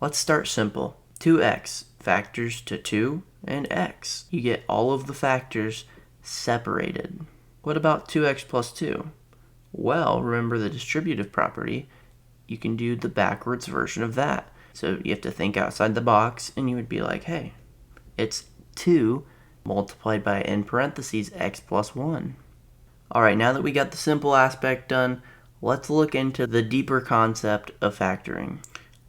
Let's start simple. 2x factors to 2 and x. You get all of the factors separated. What about 2x plus 2? Well, remember the distributive property. You can do the backwards version of that. So you have to think outside the box, and you would be like, hey, it's 2 multiplied by, in parentheses, x plus 1. All right, now that we got the simple aspect done, let's look into the deeper concept of factoring.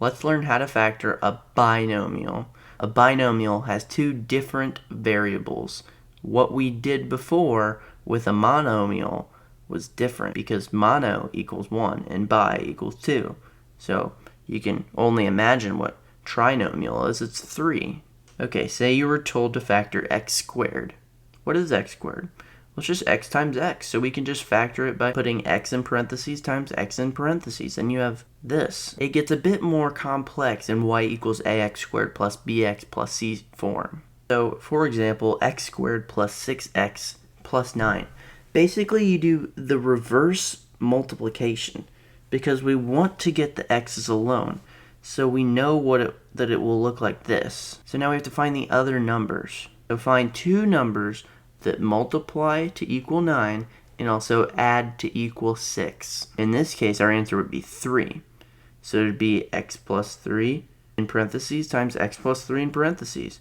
Let's learn how to factor a binomial. A binomial has two different variables. What we did before with a monomial was different because mono equals 1 and bi equals 2. So you can only imagine what trinomial is. It's 3. Okay, say you were told to factor x squared. What is x squared? Well, it's just x times x, so we can just factor it by putting x in parentheses times x in parentheses, and you have this. It gets a bit more complex in y equals ax squared plus bx plus c form. So, for example, x squared plus 6x plus 9. Basically, you do the reverse multiplication because we want to get the x's alone. So we know that it will look like this. So now we have to find the other numbers. So find two numbers that multiply to equal 9 and also add to equal 6. In this case, our answer would be 3. So it would be x plus 3 in parentheses times x plus 3 in parentheses.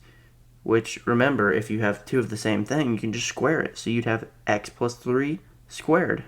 Which, remember, if you have two of the same thing, you can just square it. So you'd have x plus 3 squared.